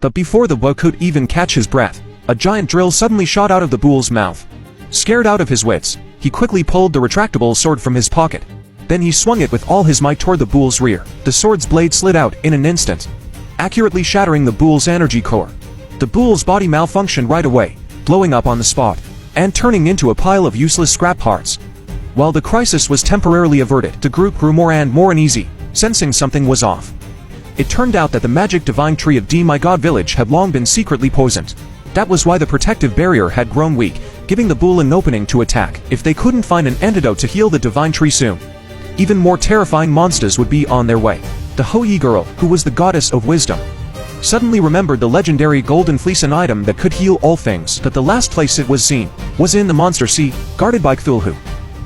But before the boy could even catch his breath, a giant drill suddenly shot out of the bull's mouth. Scared out of his wits, he quickly pulled the retractable sword from his pocket. Then he swung it with all his might toward the bull's rear. The sword's blade slid out in an instant, accurately shattering the bull's energy core. The bull's body malfunctioned right away, blowing up on the spot, and turning into a pile of useless scrap parts. While the crisis was temporarily averted, the group grew more and more uneasy, sensing something was off. It turned out that the magic divine tree of D-My-God Village had long been secretly poisoned. That was why the protective barrier had grown weak, giving the bull an opening to attack if they couldn't find an antidote to heal the divine tree soon. Even more terrifying monsters would be on their way. The Hou-Yi girl, who was the goddess of wisdom, suddenly remembered the legendary golden fleece, an item that could heal all things. But the last place it was seen was in the Monster Sea, guarded by Cthulhu,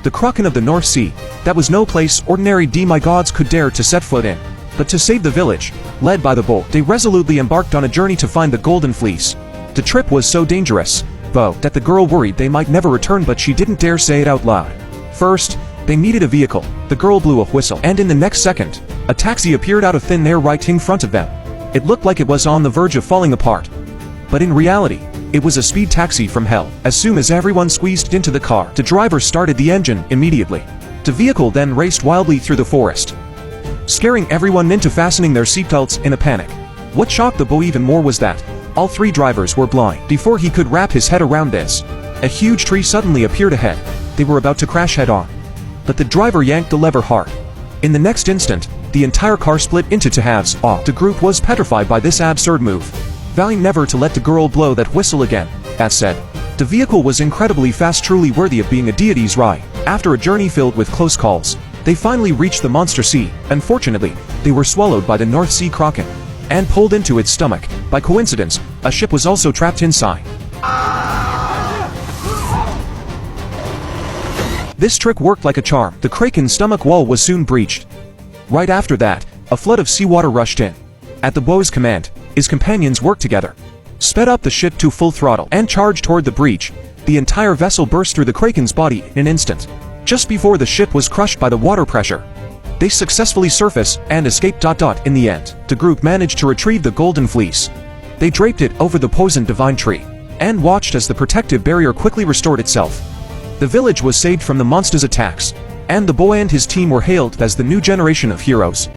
the Kraken of the North Sea. That was no place ordinary D-My-Gods could dare to set foot in. But to save the village, led by the bull, they resolutely embarked on a journey to find the golden fleece. The trip was so dangerous, though, that the girl worried they might never return, but she didn't dare say it out loud. First, they needed a vehicle. The girl blew a whistle, and in the next second, a taxi appeared out of thin air right in front of them. It looked like it was on the verge of falling apart. But in reality, it was a speed taxi from hell. As soon as everyone squeezed into the car, the driver started the engine immediately. The vehicle then raced wildly through the forest, scaring everyone into fastening their seatbelts in a panic. What shocked the boy even more was that all three drivers were blind. Before he could wrap his head around this, a huge tree suddenly appeared ahead. They were about to crash head-on, but the driver yanked the lever hard. In the next instant, the entire car split into two halves. The group was petrified by this absurd move, vowing never to let the girl blow that whistle again. As said, the vehicle was incredibly fast, truly worthy of being a deity's ride. After a journey filled with close calls, they finally reached the Monster Sea. Unfortunately, they were swallowed by the North Sea Kraken and pulled into its stomach. By coincidence, a ship was also trapped inside. This trick worked like a charm. The Kraken's stomach wall was soon breached. Right after that, a flood of seawater rushed in. At the boy's command, his companions worked together, sped up the ship to full throttle, and charged toward the breach. The entire vessel burst through the Kraken's body in an instant. Just before the ship was crushed by the water pressure, they successfully surfaced and escaped. In the end, the group managed to retrieve the golden fleece. They draped it over the poisoned divine tree, and watched as the protective barrier quickly restored itself. The village was saved from the monster's attacks, and the boy and his team were hailed as the new generation of heroes.